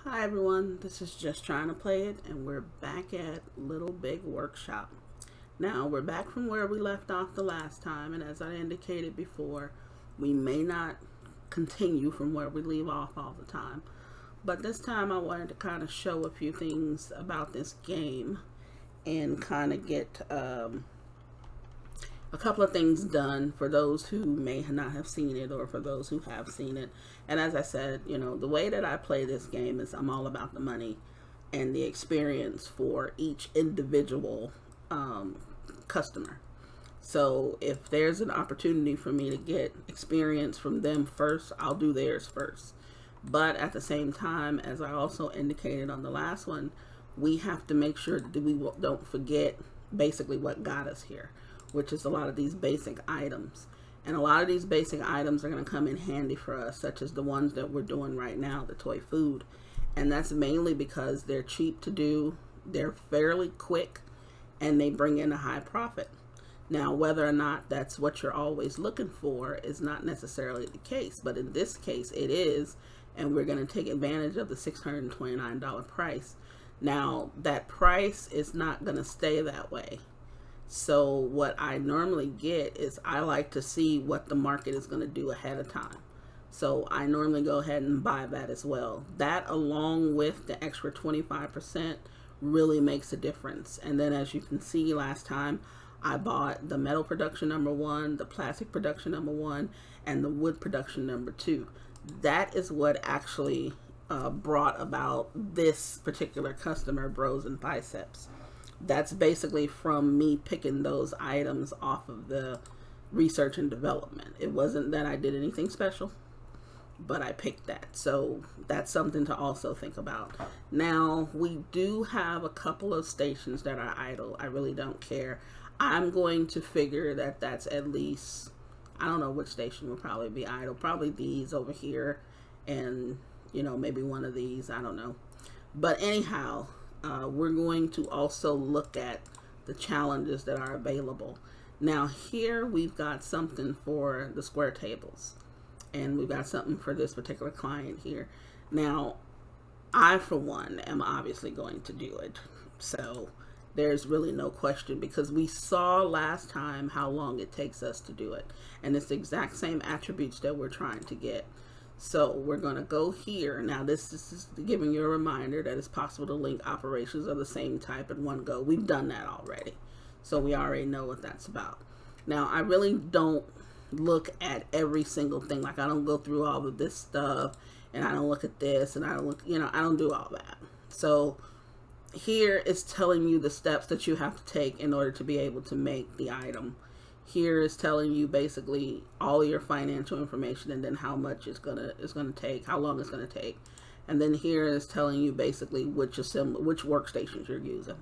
Hi everyone, this is Just Trying to Play It, and we're back at Little Big Workshop. Now, we're back from where we left off the last time, and as I indicated before, we may not continue from where we leave off all the time. But this time I wanted to kind of show a few things about this game and kind of get a couple of things done for those who may not have seen it or for those who have seen it. And as I said, the way that I play this game is I'm all about the money and the experience for each individual customer. So if there's an opportunity for me to get experience from them first, I'll do theirs first. But at the same time, as I also indicated on the last one, we have to make sure that we don't forget basically what got us here, which is a lot of these basic items. And a lot of these basic items are going to come in handy for us, such as the ones that we're doing right now, the toy food. And that's mainly because they're cheap to do, they're fairly quick, and they bring in a high profit. Now, whether or not that's what you're always looking for is not necessarily the case, but in this case it is, and we're going to take advantage of the $629 price. Now, that price is not going to stay that way. So what I normally get is I like to see what the market is going to do ahead of time. So I normally go ahead and buy that as well. That, along with the extra 25%, really makes a difference. And then, as you can see, last time I bought the metal production number 1, the plastic production number 1, and the wood production number 2. That is what actually brought about this particular customer, Bros and Biceps. That's basically from me picking those items off of the research and development. It wasn't that I did anything special, but I picked that. So that's something to also think about. Now, we do have a couple of stations that are idle. I really don't care. I'm going to figure that that's at least, I don't know which station will probably be idle. Probably these over here and, maybe one of these. I don't know. But anyhow, we're going to also look at the challenges that are available. Now, here we've got something for the square tables, and we've got something for this particular client here. Now, I, for one, am obviously going to do it. So there's really no question, because we saw last time how long it takes us to do it. And it's the exact same attributes that we're trying to get. So we're going to go here. Now, this is giving you a reminder that it's possible to link operations of the same type in one go. We've done that already. So we already know what that's about. Now, I really don't look at every single thing. Like, I don't go through all of this stuff, and I don't look at this, and I don't look, I don't do all that. So here is telling you the steps that you have to take in order to be able to make the item. Here is telling you basically all your financial information, and then how much it's gonna take, how long it's gonna take. And then here is telling you basically which workstations you're using.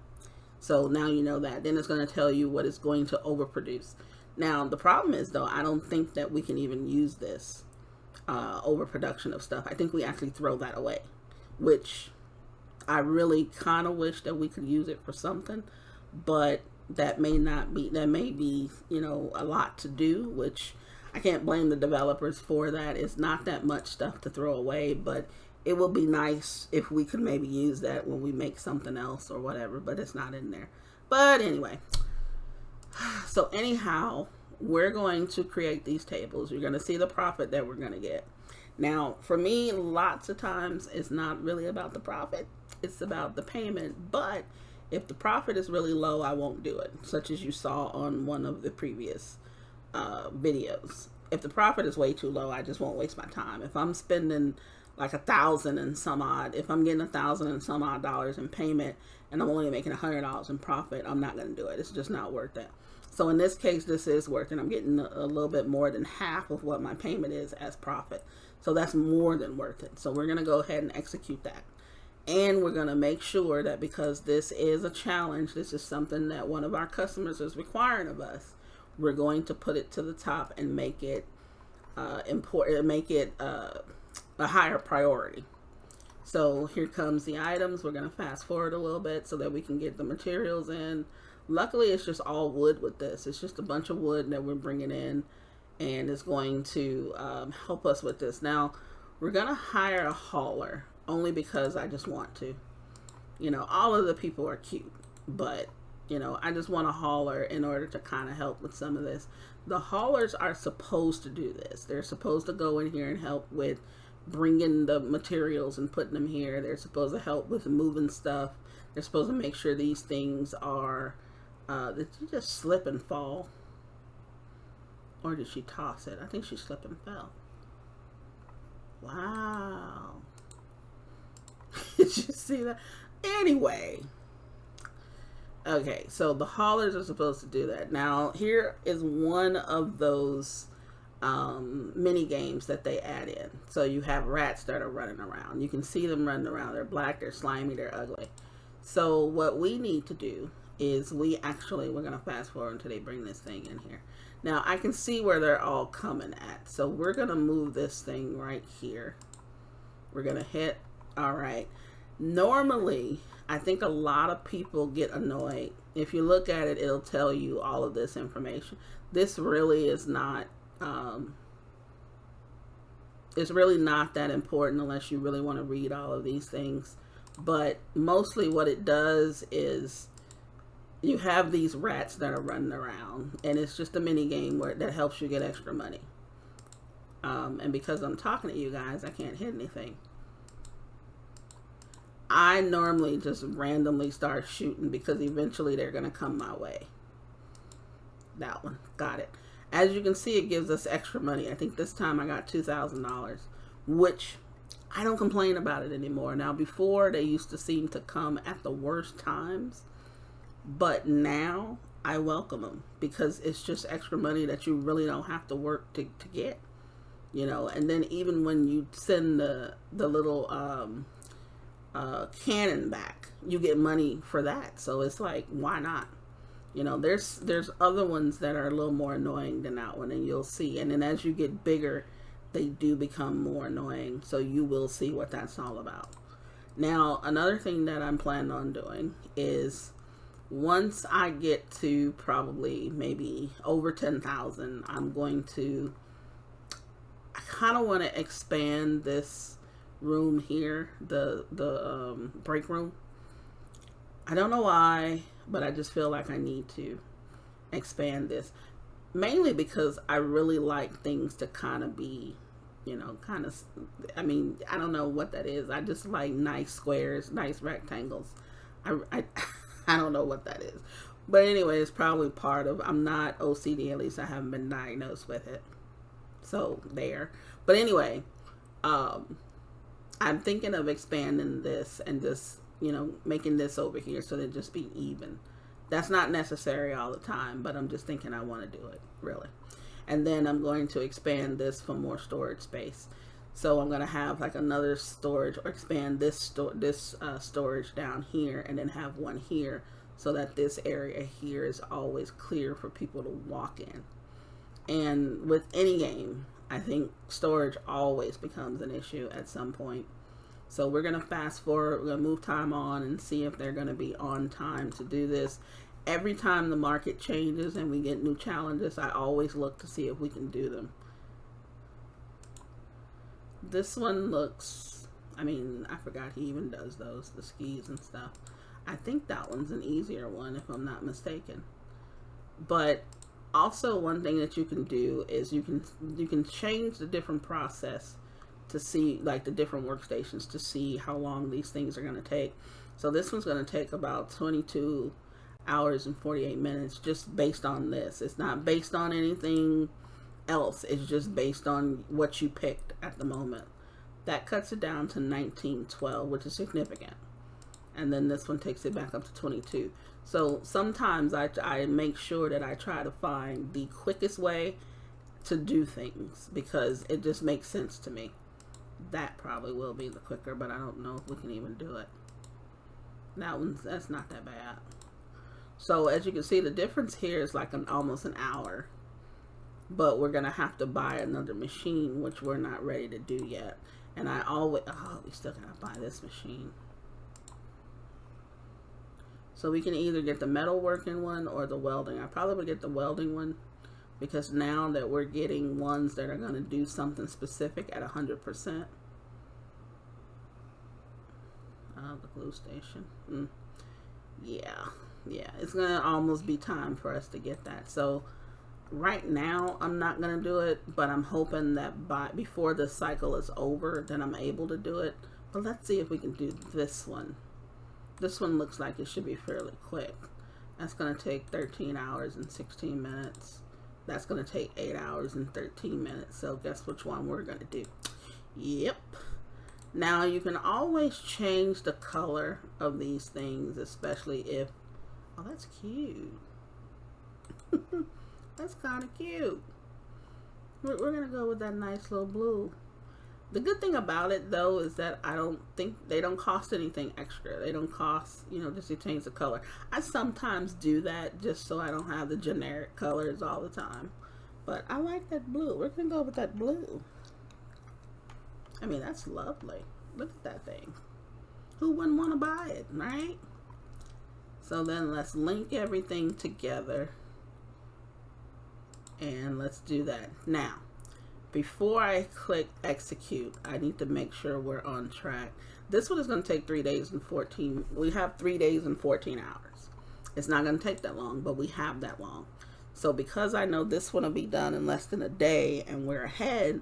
So now you know that. Then it's going to tell you what is going to overproduce. Now, the problem is, though, I don't think that we can even use this overproduction of stuff. I think we actually throw that away, which I really kind of wish that we could use it for something, but that may be, a lot to do, which I can't blame the developers for that. It's not that much stuff to throw away, but it would be nice if we could maybe use that when we make something else or whatever, but it's not in there. But anyway, so anyhow, we're going to create these tables. You're going to see the profit that we're going to get. Now, for me, lots of times it's not really about the profit. It's about the payment. But if the profit is really low, I won't do it, such as you saw on one of the previous videos. If the profit is way too low, I just won't waste my time. If I'm spending like $1,000 and some odd, if I'm getting $1,000 and some odd dollars in payment and I'm only making $100 in profit, I'm not going to do it. It's just not worth it. So in this case, this is worth it. I'm getting a little bit more than half of what my payment is as profit. So that's more than worth it. So we're going to go ahead and execute that. And we're going to make sure that, because this is a challenge, this is something that one of our customers is requiring of us, we're going to put it to the top and make it important, make it a higher priority. So here comes the items. We're going to fast forward a little bit so that we can get the materials in. Luckily, it's just all wood with this. It's just a bunch of wood that we're bringing in, and it's going to help us with this. Now, we're going to hire a hauler. only because I just want to. You know, all of the people are cute, but, you know, I just want a hauler in order to kind of help with some of this. The haulers are supposed to do this. They're supposed to go in here and help with bringing the materials and putting them here. They're supposed to help with moving stuff. They're supposed to make sure these things are, did you just slip and fall? Or did she toss it? I think she slipped and fell. Wow. Did you see that? Anyway. Okay, so the haulers are supposed to do that. Now, here is one of those mini games that they add in. So you have rats that are running around. You can see them running around. They're black, they're slimy, they're ugly. So what we need to do is we're going to fast forward until they bring this thing in here. Now, I can see where they're all coming at. So we're going to move this thing right here. We're going to hit, all right. Normally, I think a lot of people get annoyed. If you look at it, it'll tell you all of this information. This really is not, it's really not that important unless you really want to read all of these things. But mostly what it does is you have these rats that are running around, and it's just a mini game that helps you get extra money. And because I'm talking to you guys, I can't hit anything. I normally just randomly start shooting because eventually they're going to come my way. That one. Got it. As you can see, it gives us extra money. I think this time I got $2,000, which I don't complain about it anymore. Now, before, they used to seem to come at the worst times, but now I welcome them because it's just extra money that you really don't have to work to get, you know. And then even when you send the little cannon back, you get money for that. So it's like, why not? You know, there's other ones that are a little more annoying than that one, and you'll see. And then as you get bigger, they do become more annoying, so you will see what that's all about. Now, another thing that I'm planning on doing is once I get to probably maybe over 10,000, I'm going to, I kind of want to expand this room here, the break room. I don't know why, but I just feel like I need to expand this, mainly because I really like things to kind of be, you know, kind of, I mean, I don't know what that is. I just like nice squares, nice rectangles. I don't know what that is, but anyway, it's probably part of, I'm not OCD, at least I haven't been diagnosed with it, so there. But anyway, I'm thinking of expanding this and just, you know, making this over here so that it just be even. That's not necessary all the time, but I'm just thinking I want to do it, really. And then I'm going to expand this for more storage space. So I'm going to have like another storage, or expand this storage down here, and then have one here so that this area here is always clear for people to walk in. And with any game, I think storage always becomes an issue at some point. So we're going to fast forward, we're going to move time on and see if they're going to be on time to do this. Every time the market changes and we get new challenges, I always look to see if we can do them. This one looks, I mean, I forgot he even does those, the skis and stuff. I think that one's an easier one if I'm not mistaken. But also one thing that you can do is you can change the different process to see, like the different workstations, to see how long these things are going to take. So this one's going to take about 22 hours and 48 minutes just based on this. It's not based on anything else. It's just based on what you picked at the moment. That cuts it down to 1912, which is significant. And then this one takes it back up to 22. So sometimes I make sure that I try to find the quickest way to do things because it just makes sense to me. That probably will be the quicker, but I don't know if we can even do it. That's not that bad. So as you can see, the difference here is like almost an hour, but we're gonna have to buy another machine, which we're not ready to do yet. And we still gotta buy this machine. So we can either get the metalworking one or the welding. I probably would get the welding one because now that we're getting ones that are going to do something specific at 100%. The glue station. Yeah, yeah, it's gonna almost be time for us to get that. So right now I'm not gonna do it, but I'm hoping that before this cycle is over, then I'm able to do it. But let's see if we can do this one. This one looks like it should be fairly quick. That's gonna take 13 hours and 16 minutes. That's gonna take 8 hours and 13 minutes. So guess which one we're gonna do? Yep. Now you can always change the color of these things, especially if, oh, that's cute. That's kind of cute. We're gonna go with that nice little blue. The good thing about it though is that I don't think they don't cost anything extra. They don't cost, you know, just to change the color. I sometimes do that just so I don't have the generic colors all the time. But I like that blue. We're gonna go with that blue. I mean, that's lovely. Look at that thing. Who wouldn't want to buy it, right? So then let's link everything together. And let's do that. Now, before I click execute, I need to make sure we're on track. This one is going to take 3 days and 14. We have 3 days and 14 hours. It's not going to take that long, but we have that long. So because I know this one will be done in less than a day and we're ahead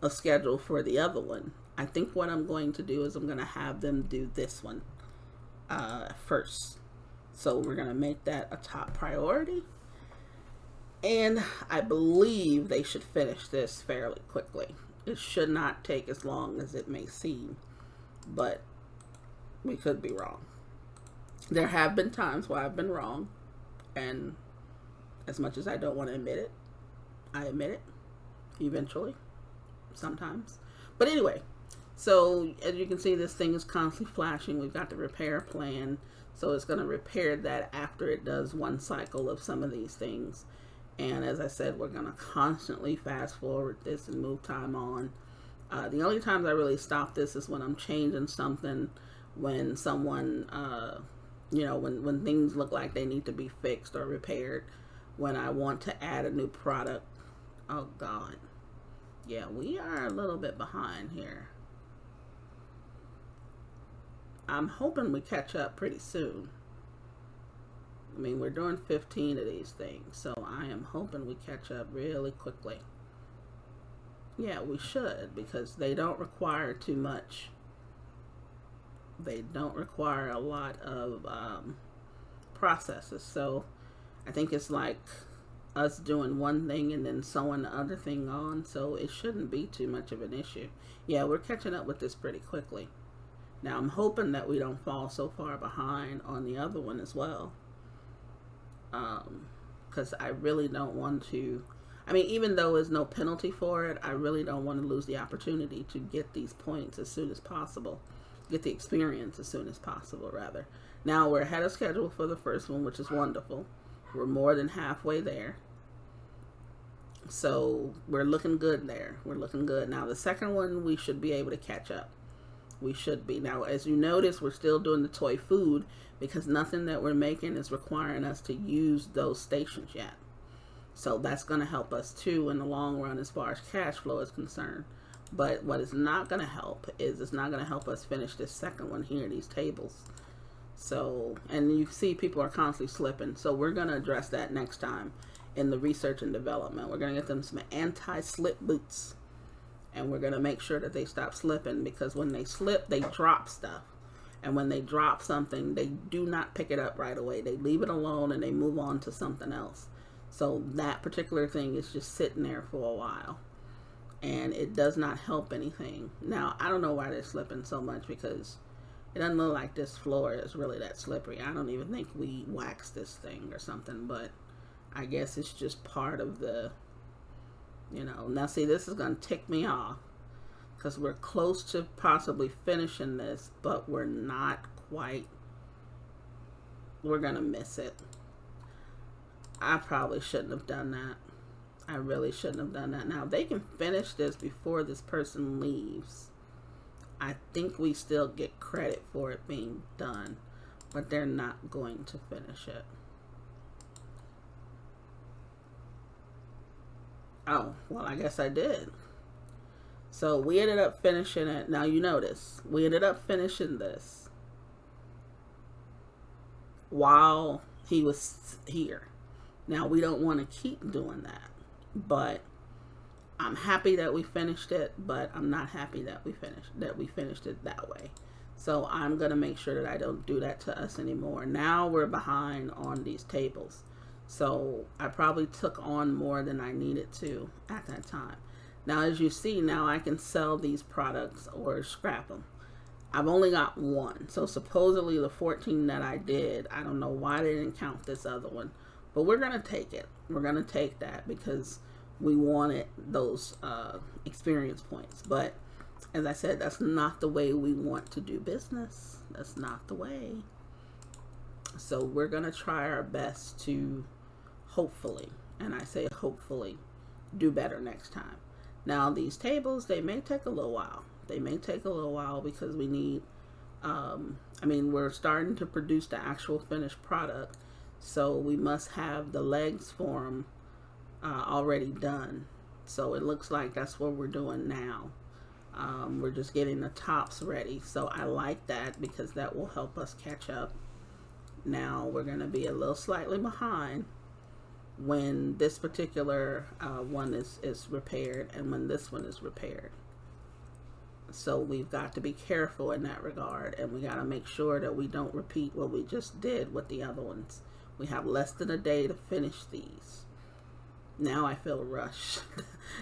of schedule for the other one, I think what I'm going to do is I'm going to have them do this one first. So we're going to make that a top priority. And I believe they should finish this fairly quickly. It should not take as long as it may seem, but we could be wrong. There have been times where I've been wrong, and as much as I don't want to admit it, I admit it eventually, sometimes. But anyway, so as you can see, this thing is constantly flashing. We've got the repair plan, so it's going to repair that after it does one cycle of some of these things. And as I said, we're going to constantly fast forward this and move time on. The only times I really stop this is when I'm changing something, when someone, you know, when things look like they need to be fixed or repaired, when I want to add a new product. Oh, God. Yeah, we are a little bit behind here. I'm hoping we catch up pretty soon. I mean, we're doing 15 of these things, so I am hoping we catch up really quickly. Yeah, we should, because they don't require too much. They don't require a lot of processes. So I think it's like us doing one thing and then sewing the other thing on, so it shouldn't be too much of an issue. Yeah, we're catching up with this pretty quickly. Now, I'm hoping that we don't fall so far behind on the other one as well. Because I really don't want to, I mean, even though there's no penalty for it, I really don't want to lose the opportunity to get these points as soon as possible. Get the experience as soon as possible, rather. Now, we're ahead of schedule for the first one, which is wonderful. We're more than halfway there. So, we're looking good there. We're looking good. Now, the second one, we should be able to catch up. We should be. Now, as you notice, we're still doing the toy food because nothing that we're making is requiring us to use those stations yet. So that's going to help us too in the long run as far as cash flow is concerned. But what is not going to help is it's not going to help us finish this second one here, these tables. So, and you see people are constantly slipping. So we're going to address that next time in the research and development. We're going to get them some anti-slip boots. And we're going to make sure that they stop slipping, because when they slip, they drop stuff. And when they drop something, they do not pick it up right away. They leave it alone and they move on to something else. So that particular thing is just sitting there for a while. And it does not help anything. Now, I don't know why they're slipping so much, because it doesn't look like this floor is really that slippery. I don't even think we waxed this thing or something, but I guess it's just part of the... You know, now see, this is going to tick me off because we're close to possibly finishing this, but we're not quite. We're going to miss it. I probably shouldn't have done that. I really shouldn't have done that. Now, they can finish this before this person leaves. I think we still get credit for it being done, but they're not going to finish it. Oh, well, I guess I did. So we ended up finishing it. Now you notice, we ended up finishing this. while he was here. Now, we don't want to keep doing that, but I'm happy that we finished it, but I'm not happy that we finished it that way. So I'm going to make sure that I don't do that to us anymore. Now we're behind on these tables. So I probably took on more than I needed to at that time. Now, as you see, now I can sell these products or scrap them. I've only got one. So supposedly the 14 that I did, I don't know why they didn't count this other one. But we're going to take it. We're going to take that because we wanted those experience points. But as I said, that's not the way we want to do business. That's not the way. So we're going to try our best to hopefully, and I say hopefully, do better next time. Now, these tables, they may take a little while. They may take a little while because we need, we're starting to produce the actual finished product. So we must have the legs for them already done. So it looks like that's what we're doing now. We're just getting the tops ready. So I like that because that will help us catch up. Now we're going to be a little slightly behind when this particular one is repaired and when this one is repaired. So we've got to be careful in that regard, and we got to make sure that we don't repeat what we just did with the other ones. We have less than a day to finish these. Now I feel rushed.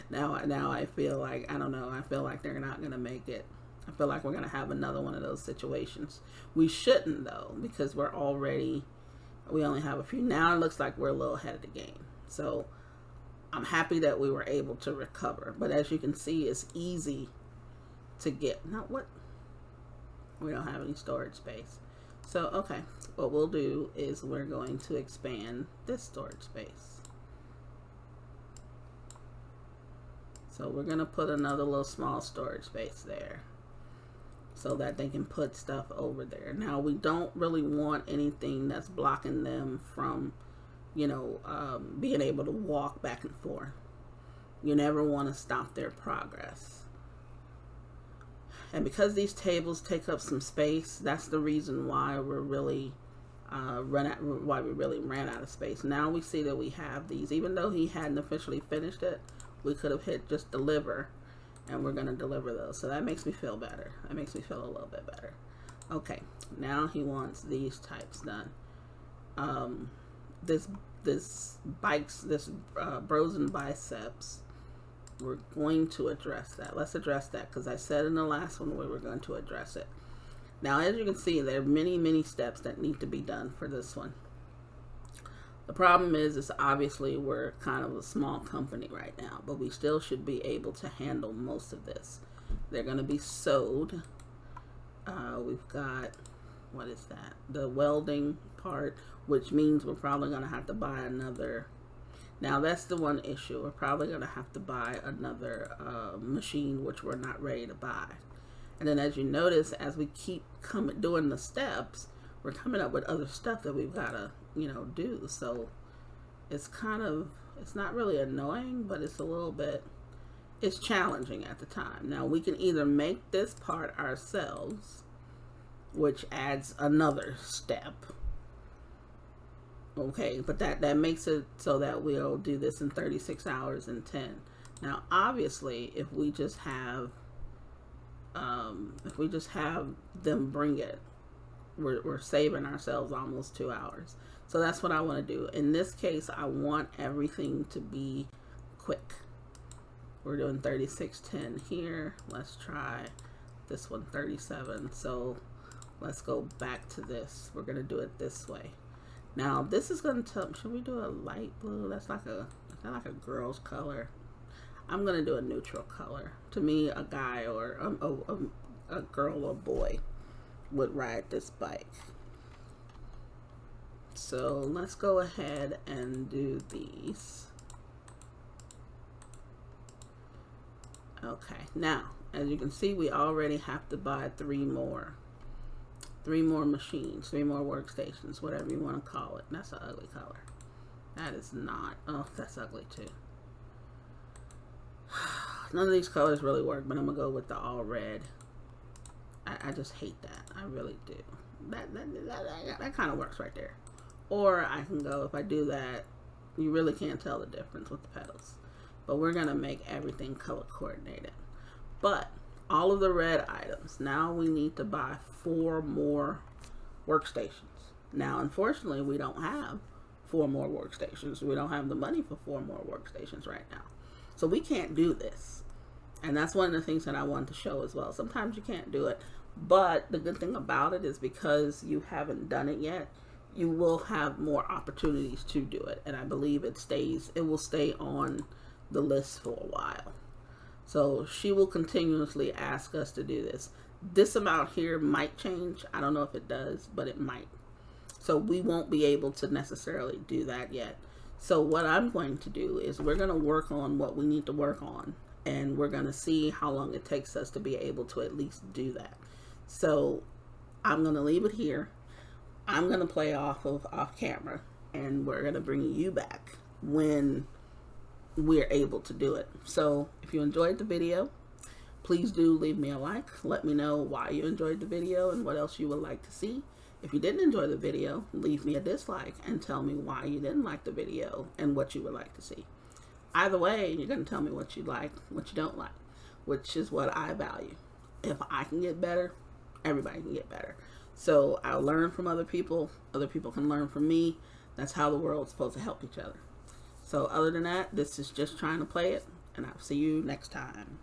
now I feel like, I don't know, I feel like they're not going to make it. I feel like we're going to have another one of those situations. We shouldn't, though, because we only have a few. Now it looks like we're a little ahead of the game. So I'm happy that we were able to recover. But as you can see, it's easy to get. Not what? We don't have any storage space. So, okay, what we'll do is we're going to expand this storage space. So we're going to put another little small storage space there so that they can put stuff over there. Now, we don't really want anything that's blocking them from, being able to walk back and forth. You never want to stop their progress. And because these tables take up some space, that's the reason why we're really ran out of space. Now we see that we have these. Even though he hadn't officially finished it, we could have hit just deliver, and we're going to deliver those. So that makes me feel better. That makes me feel a little bit better. Okay, now he wants these types done. This bros and biceps. We're going to address that. Let's address that because I said in the last one we were going to address it. Now, as you can see, there are many, many steps that need to be done for this one. The problem is obviously we're kind of a small company right now, but we still should be able to handle most of this. They're going to be sewed. We've got, what is that? The welding part, which means we're probably going to have to buy another. Now, that's the one issue. We're probably going to have to buy another machine, which we're not ready to buy. And then as you notice, as we keep doing the steps, we're coming up with other stuff that we've got to, do. So it's it's not really annoying, but it's a little bit, it's challenging at the time. Now, we can either make this part ourselves, which adds another step. Okay, but that makes it so that we'll do this in 36 hours and 10. Now, obviously, if we just have them bring it, we're saving ourselves almost 2 hours. So that's what I want to do. In this case, I want everything to be quick. We're doing 36:10 here. Let's try this one, 37. So let's go back to this. We're going to do it this way. Now, this is going to tell, should we do a light blue? Is that like a girl's color? I'm going to do a neutral color. To me, a guy or a girl or boy would ride this bike. So let's go ahead and do these. Okay, now, as you can see, we already have to buy three more machines, 3 more workstations, whatever you want to call it. That's an ugly color. That is not. Oh, that's ugly too. None of these colors really work, but I'm going to go with the all red. I just hate that. I really do. that kind of works right there. Or I can go, if I do that, you really can't tell the difference with the pedals. But we're going to make everything color coordinated. But all of the red items, now we need to buy 4 more workstations. Now, unfortunately, we don't have 4 more workstations. We don't have the money for 4 more workstations right now. So we can't do this. And that's one of the things that I wanted to show as well. Sometimes you can't do it. But the good thing about it is because you haven't done it yet, you will have more opportunities to do it. And I believe it will stay on the list for a while. So she will continuously ask us to do this. This amount here might change. I don't know if it does, but it might. So we won't be able to necessarily do that yet. So what I'm going to do is we're going to work on what we need to work on. And we're going to see how long it takes us to be able to at least do that. So I'm going to leave it here. I'm going to play off camera. And we're going to bring you back when we're able to do it. So if you enjoyed the video, please do leave me a like. Let me know why you enjoyed the video and what else you would like to see. If you didn't enjoy the video, leave me a dislike and tell me why you didn't like the video and what you would like to see. Either way, you're going to tell me what you like, what you don't like, which is what I value. If I can get better, everybody can get better. So I'll learn from other people can learn from me. That's how the world's supposed to help each other. So other than that, this is just trying to play it, and I'll see you next time.